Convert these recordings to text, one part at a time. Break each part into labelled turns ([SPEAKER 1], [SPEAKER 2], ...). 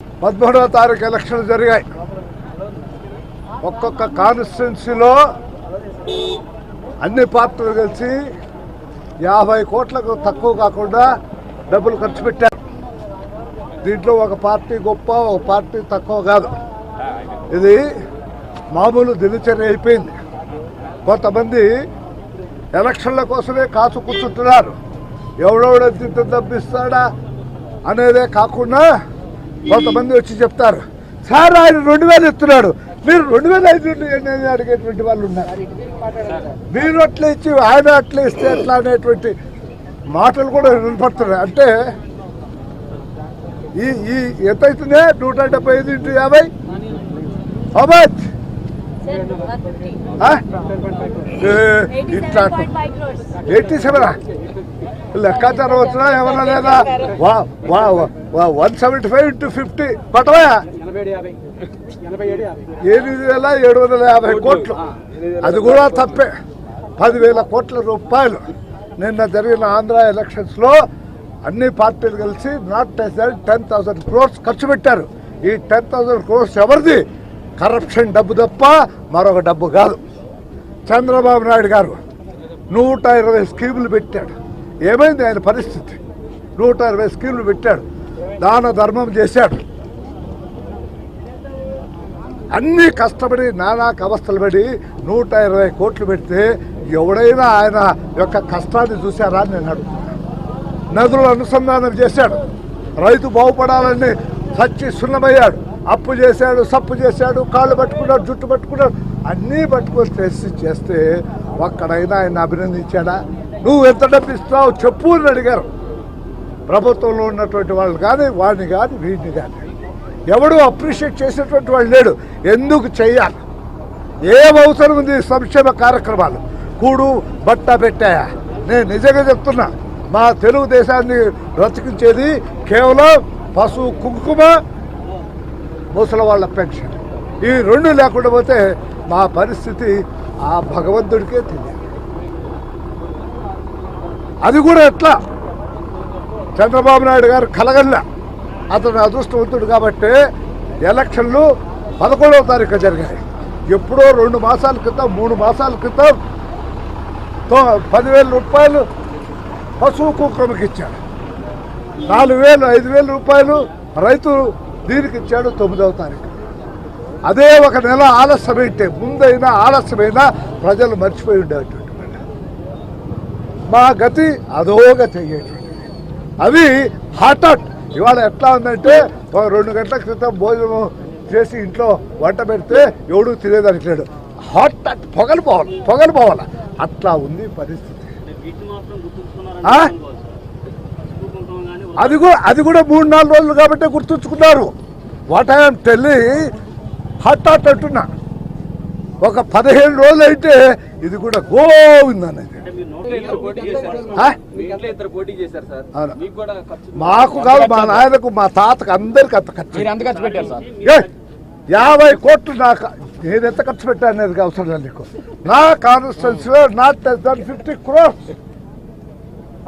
[SPEAKER 1] 13వ తారీఖు ఎలక్షన్లు జరిగాయి. ఒక్కొక్క కాన్స్టిట్యున్సీలో అన్ని పార్టీలు కలిసి 50 కోట్లకు తక్కువ కాకుండా డబ్బులు ఖర్చు పెట్టారు. దీంట్లో ఒక పార్టీ గొప్ప, ఒక పార్టీ తక్కువ కాదు. ఇది మామూలు దినచర్య అయిపోయింది. కొంతమంది ఎలక్షన్ల కోసమే కాచు కూర్చుంటున్నారు. ఎవడెవడ డబ్బిస్తాడా అనేదే కాకుండా కొంతమంది వచ్చి చెప్తారు, సార్ ఆయన 2000 ఇస్తున్నాడు, మీరు 2005 అడిగేటువంటి వాళ్ళు ఉన్నారు. మీరు అట్లా ఇచ్చి ఆయన అట్లా ఇస్తే ఎట్లా అనేటువంటి మాటలు కూడా వినపడుతున్నాయి. అంటే ఈ ఎంత అవుతుంది? 175 × 50 అబాజ్ ఇట్లా 87 లెక్కాచారం వచ్చినా ఏమన్నా లేదా? 175 × 50 పట్టవా 8,750 కోట్లు. అది కూడా తప్పే. 10,000 కోట్ల రూపాయలు నిన్న జరిగిన ఆంధ్ర ఎలక్షన్స్లో అన్ని పార్టీలు కలిసి నాట్ లెస్ దాన్ 10,000 crores ఖర్చు పెట్టారు. ఈ 10,000 crores ఎవరిది? కరప్షన్ డబ్బు తప్ప మరొక డబ్బు కాదు. చంద్రబాబు నాయుడు గారు 120 స్కీములు పెట్టాడు. ఏమైంది ఆయన పరిస్థితి? 120 స్కీములు పెట్టాడు, దాన ధర్మం చేశాడు. అన్నీ కష్టపడి నానా అవస్థలు పడి 120 కోట్లు పెడితే ఎవడైనా ఆయన యొక్క కష్టాన్ని చూశారా అని నేను అడుగుతున్నాను. నదులు అనుసంధానం చేశాడు, రైతు బాగుపడాలని సచ్చి సున్నమయ్యాడు, అప్పు చేశాడు, సప్పు చేశాడు, కాళ్ళు పట్టుకున్నాడు, జుట్టు పట్టుకున్నాడు, అన్నీ పట్టుకొని చేస్తే ఒక్కడైనా ఆయన అభినందించాడా? నువ్వు ఎంత డబ్బు ఇస్తావు చెప్పు అని అడిగారు. ప్రభుత్వంలో ఉన్నటువంటి వాళ్ళు కానీ, వాడిని కానీ, వీడిని కానీ ఎవడు అప్రిషియేట్ చేసేటువంటి వాళ్ళు లేడు. ఎందుకు చెయ్యాలి? ఏం అవసరం ఉంది? సంక్షేమ కార్యక్రమాలు కూడు బట్ట పెట్టాయా? నేను నిజంగా చెప్తున్నా, మా తెలుగుదేశాన్ని బ్రతికించేది కేవలం పశువు కుంకుమ, ముసలి వాళ్ళ పెన్షన్. ఈ రెండు లేకుండా పోతే మా పరిస్థితి ఆ భగవంతుడికే తెలియదు. అది కూడా ఎట్లా? చంద్రబాబు నాయుడు గారు కలగల్లా, అతను అదృష్టవంతుడు కాబట్టి ఎలక్షన్లు 11వ తారీఖు జరిగాయి. ఎప్పుడో 2 మాసాల క్రితం, 3 మాసాల క్రితం 10,000 రూపాయలు పశువు కుంకుమకి ఇచ్చాడు. 4,000, 5,000 రూపాయలు రైతు దీనికి ఇచ్చాడు 9వ తారీఖు. అదే ఒక నెల ఆలస్యమైతే, ముందైనా ఆలస్యమైనా ప్రజలు మర్చిపోయి ఉండేటువంటి మా గతి అధోగతి అయ్యేటువంటి. అవి హాట్. ఇవాళ ఎట్లా ఉందంటే 2 గంటల క్రితం భోజనం చేసి ఇంట్లో వంట పెడితే ఎవడు తినేదానికి లేడు. హాట్ పొగలు పోవాలి. అట్లా ఉంది పరిస్థితి. అది కూడా 3-4 రోజులు కాబట్టి గుర్తుంచుకున్నారు. వాట్ ఐఎమ్ టెల్లింగ్, హాట్ అంటున్నా. ఒక 15 రోజులు అయితే ఇది కూడా గోవిందనేది. మాకు కాదు, మా నాయనకు, మా తాతకు, అందరికి అంత ఖర్చు. 50 కోట్లు నాకు నేను ఎంత ఖర్చు పెట్టా అనేది అవసరం లేదు నీకు. నా కాన్స్టిట్యున్సీలో నాట్ లెస్ దాన్ 50 crores.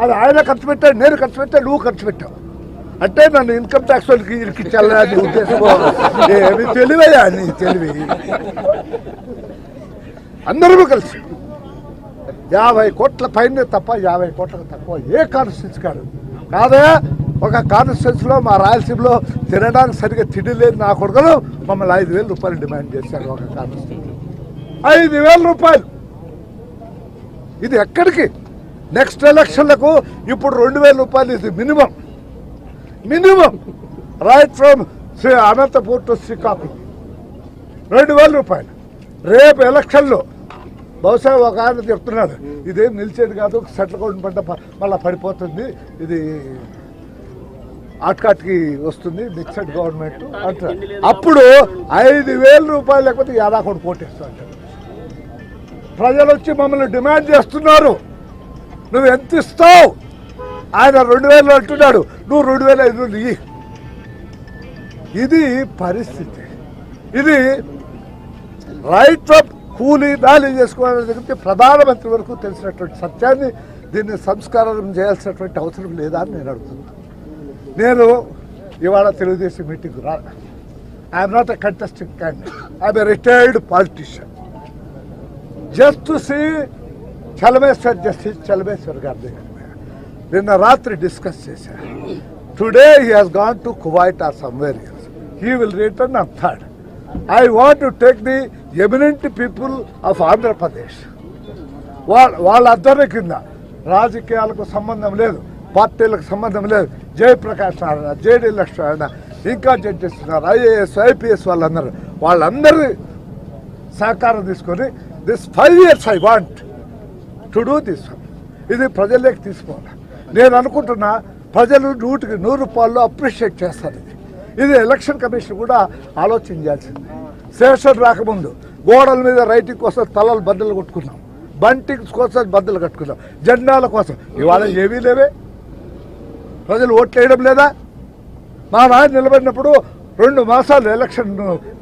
[SPEAKER 1] అది ఆయన ఖర్చు పెట్టాడు, నేను ఖర్చు పెట్టా, నువ్వు ఖర్చు పెట్టావు. అంటే నన్ను ఇన్కమ్ ట్యాక్స్ వాళ్ళకి ఇరికించాలని ఉద్దేశం. ఏమి తెలివయ్యా నీ తెలివి? అందరూ కలిసి 50 కోట్ల పైన తప్ప 50 కోట్లకు తక్కువ ఏ కాన్స్టిట్యున్సీ కాదా? ఒక కాన్స్టిట్యున్సీలో మా రాయలసీమలో తినడానికి సరిగ్గా తిండి లేదు నా కొడుకులు మమ్మల్ని 5,000 రూపాయలు డిమాండ్ చేశారు. ఒక కాన్స్టిట్యున్సీ 5,000 రూపాయలు. ఇది ఎక్కడికి? నెక్స్ట్ ఎలక్షన్లకు ఇప్పుడు 2,000 రూపాయలు. ఇది minimum right from Anantapur to Srikakulam 2,000 రూపాయలు. రేపు ఎలక్షన్లో బహుశా ఒక ఆయన చెప్తున్నాడు, ఇదేం నిలిచేది కాదు, సెటిల్ కౌంట్ పంట మళ్ళీ పడిపోతుంది, ఇది ఆట్కాట్కి వస్తుంది, మిక్సడ్ గవర్నమెంట్ అంటారు. అప్పుడు 5,000 రూపాయలు లేకపోతే యాదాకోటి కోటేస్తాడు. ప్రజలు వచ్చి మమ్మల్ని డిమాండ్ చేస్తున్నారు, నువ్వు ఎంత ఇస్తావు? ఆయన 2,000 అంటున్నాడు, నువ్వు 2,500 ఇయ్యి. ఇది పరిస్థితి. ఇది రైట్ ఆఫ్ కూలీ దాలి చేసుకోవాలని దగ్గర ప్రధానమంత్రి వరకు తెలిసినటువంటి సత్యాన్ని దీన్ని సంస్కారం చేయాల్సినటువంటి అవసరం లేదా అని నేను అడుగుతున్నాను. నేను ఇవాళ తెలుగుదేశం మీటింగ్ రా. I'm not a contesting candidate, I'm a retired politician. Just to see Chalameswar, justice Chalameswar గారి దగ్గర నిన్న రాత్రి డిస్కస్ చేశారు. Today he has gone to Kuwait or somewhere else. He will return on 3rd. I want to take the eminent people of Andhra Pradesh. వాళ్ళందరి కింద రాజకీయాలకు సంబంధం లేదు, పార్టీలకు సంబంధం లేదు. జయప్రకాష్ నారాయణ, జేడీ లక్ష్మణ, ఇంకా జడ్జెస్ ఉన్నారు, IAS, IPS వాళ్ళందరూ సహకారం తీసుకొని this 5 years I want to do this. ఇది ప్రజల్లోకి తీసుకోవాలి. నేను అనుకుంటున్నా ప్రజలు 100కి 100 అప్రిషియేట్ చేస్తారు. ఇది ఎలక్షన్ కమిషన్ కూడా ఆలోచన చేయాల్సింది. సెషన్ రాకముందు గోడల మీద రైటింగ్ కోసం తలలు బద్దలు కొట్టుకున్నాం, బంటింగ్స్ కోసం బద్దలు కట్టుకున్నాం, జెండాల కోసం. ఇవాళ ఏమీ లేవే. ప్రజలు ఓట్లు వేయడం లేదా? మా నాయన నిలబడినప్పుడు 2 మాసాలు ఎలక్షన్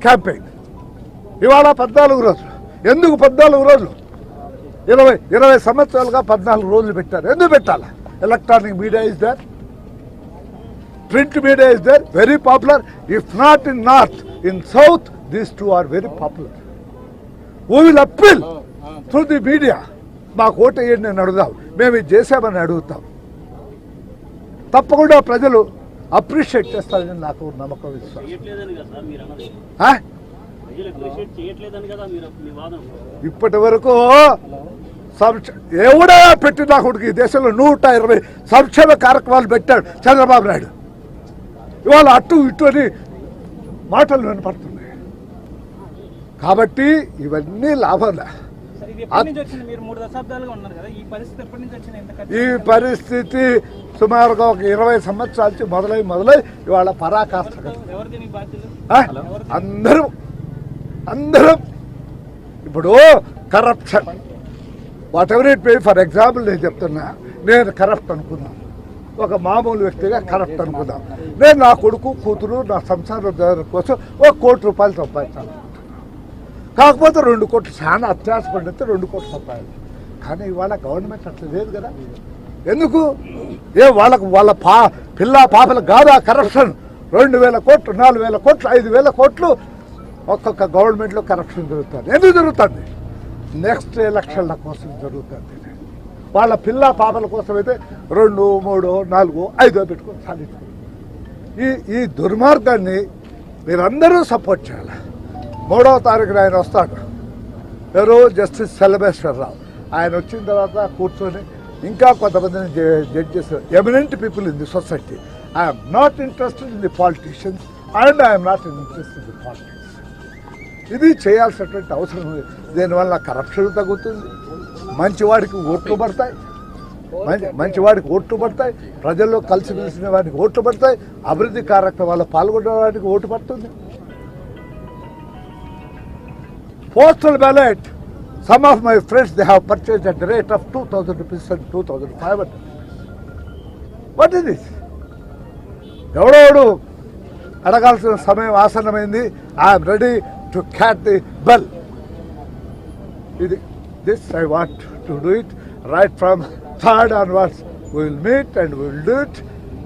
[SPEAKER 1] క్యాంపెయిన్. ఇవాళ 14 రోజులు. ఎందుకు 14 రోజులు? 20 సంవత్సరాలుగా 14 రోజులు పెట్టారు. ఎందుకు పెట్టాలా? Electronic media is there, print media is there, very popular. If not in north, in south, these 2 are very popular. We will appeal through the media. మాకు ఓటు వేయండి అని అడుగుదాం, మేము ఇది చేసామని అడుగుతాం. తప్పకుండా ప్రజలు అప్రిషియేట్ చేస్తారని నాకు నమ్మకం, విశ్వాసం. ఇప్పటి వరకు ఎవడా పెట్టిన కొడుకు ఈ దేశంలో 120 సంక్షేమ కార్యక్రమాలు పెట్టాడు చంద్రబాబు నాయుడు. ఇవాళ అటు ఇటు అని మాటలు వినపడుతున్నాయి. కాబట్టి ఇవన్నీ లాభంలా. ఈ పరిస్థితి సుమారుగా ఒక 20 సంవత్సరాల నుంచి మొదలై ఇవాళ పరాకాష్ట. అందరం ఇప్పుడు corruption, what ever it may. For example నేను చెప్తున్నా, నేను కరప్ట్ అనుకున్నాను, ఒక మామూలు వ్యక్తిగా కరప్ట్ అనుకుందాం. నేను నా కొడుకు, కూతురు, నా సంసారం కోసం 1 కోటి రూపాయలు సంపాదించాను. కాకపోతే 2 కోట్లు చాలా అత్యాశ పడితే 2 కోట్లు సంపాదించాలి. కానీ ఇవాళ గవర్నమెంట్ అట్లా లేదు కదా. ఎందుకు? వాళ్ళ పిల్ల పాపలకు కాదు ఆ కరప్షన్. 2,000 కోట్లు, 4,000 కోట్లు, 5,000 కోట్లు ఒక్కొక్క గవర్నమెంట్లో కరప్షన్ జరుగుతుంది. ఎందుకు జరుగుతుంది? నెక్స్ట్ ఎలక్షన్ల కోసం జరుగుతుంది. వాళ్ళ పిల్ల పాపల కోసం అయితే 2, 3, 4, 5 పెట్టుకొని సాధించుకుంటారు. ఈ దుర్మార్గాన్ని మీరందరూ సపోర్ట్ చేయాలి. 3వ తారీఖున ఆయన వస్తాడు, ఎవరు? జస్టిస్ చలమేశ్వరరావు. ఆయన వచ్చిన తర్వాత కూర్చొని ఇంకా కొంతమందిని judges, eminent people in the society. I'm not interested in the politicians and I'm not interested in the politics. ఇది చేయాల్సినటువంటి అవసరం ఉంది. దీనివల్ల కరప్షన్ తగ్గుతుంది, మంచివాడికి ఓట్లు పడతాయి, ప్రజల్లో కలిసిమెలిసిన వారికి ఓట్లు పడతాయి, అభివృద్ధి కార్యక్రమాల్లో పాల్గొనే వారికి ఓటు పడుతుంది. Postal ballot, some of my friends, they have purchased at the rate of 2,000 rupees and 2,500. What is this? ఎవడోడు అడగాల్సిన సమయం ఆసన్నమైంది. I'm ready to catch the bell. This I want to do it right from 3rd onwards. We will meet and we will do it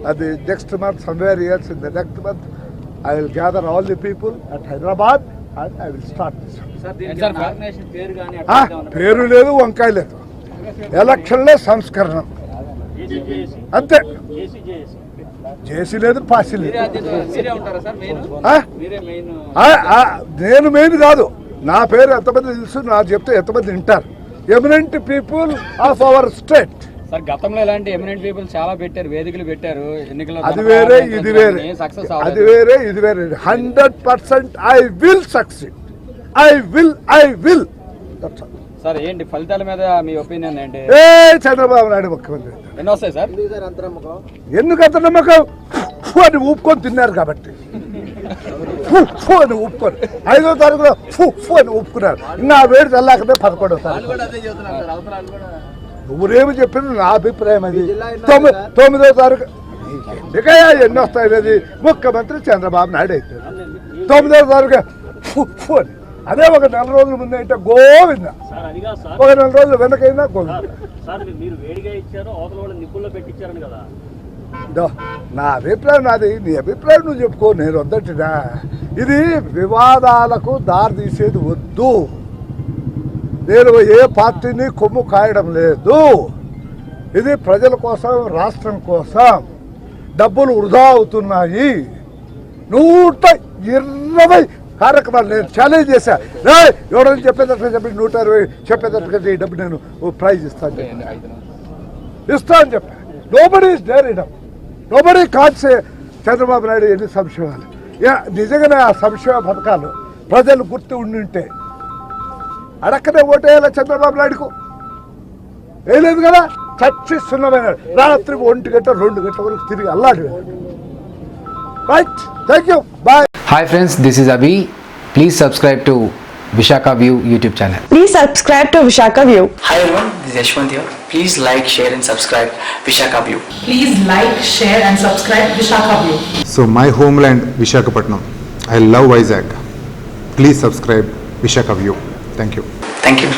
[SPEAKER 1] at the next month, somewhere else in the next month. I will gather all the people at Hyderabad and I will start this. పేరు లేదు, వంకాయ లేదు. ఎలక్షన్లో సంస్కరణ అంతే. చేసి లేదు, పాసి లేదు. నేను మెయిన్ కాదు. నా పేరు ఎంతమంది తెలుసు, నా చెప్తే ఎంతమంది వింటారు. Eminent people of our state.
[SPEAKER 2] Sir గతంలో ఇలాంటి ఎమినెంట్ పీపుల్ చాలా పెట్టారు, వేదికలు పెట్టారు ఎన్నికల్లో.
[SPEAKER 1] అది వేరే, ఇది వేరే. అది వేరే, ఇది వేరే. 100% I will succeed. I will.
[SPEAKER 2] Sir ఏంటి ఫలితాల మీద మీ ఒపీనియన్ ఏంటి?
[SPEAKER 1] చంద్రబాబు నాయుడు ముఖ్యమంత్రి.
[SPEAKER 2] ఎన్ని వస్తాయి సార్?
[SPEAKER 1] ఎందుకు అంత నమ్మకం? అని ఊపుకొని తిన్నారు కాబట్టి. అని ఊపుకొని 5వ తారీఖులో అని ఊపుకున్నారు. ఇంకా వేడి చల్లాకనే 11వ తారీఖు. నువ్వురేమి చెప్పిన నా అభిప్రాయం అది. 9వ తారీఖు ఎన్ని వస్తాయి అనేది ముఖ్యమంత్రి చంద్రబాబు నాయుడు అవుతాడు. 9వ తారీఖు అని. అదే ఒక 4 రోజుల ముందు అయితే గోవింద, ఒక 4 రోజులు వెనకైనా గోవింద. దో, నా అభిప్రాయం నాది, నీ అభిప్రాయం నువ్వు చెప్పుకో, నేను వద్దంటున్నా. ఇది వివాదాలకు దారి తీసేది వద్దు. నేను ఏ పార్టీని కొమ్ము కాయడం లేదు. ఇది ప్రజల కోసం, రాష్ట్రం కోసం. డబ్బులు వృధా అవుతున్నాయి. 120 కార్యక్రమాలు నేను ఛాలెంజ్ చేశా. ఎవరైనా చెప్పేటట్టుగా చెప్పి 120 చెప్పేటట్టుగా ఈ డబ్బు నేను ప్రైజ్ ఇస్తాను అని చెప్పా. Nobody is dare enough. Nobody కాన్సే చంద్రబాబు నాయుడు ఎన్ని సంక్షేమాలు. నిజంగానే ఆ సంక్షేమ పథకాలు ప్రజలు గుర్తు ఉండింటే అడక్కనే ఓటేయాల చంద్రబాబు నాయుడుకు. వేయలేదు కదా. చచ్చిస్తున్నమైన రాత్రి 1 గంట 2 గంటల వరకు తిరిగి అల్లాడి. Right, thank you, bye.
[SPEAKER 3] Hi friends, this is Abhi. Please subscribe to Vishaka View YouTube channel.
[SPEAKER 4] Please subscribe to Vishaka View.
[SPEAKER 5] Hi everyone, this is Yashwant here. Please like, share and subscribe Vishaka View.
[SPEAKER 6] Please like, share and subscribe Vishaka View.
[SPEAKER 7] So my homeland Visakhapatnam. I love Vizag. Please subscribe Vishaka View. Thank you.
[SPEAKER 5] Thank you.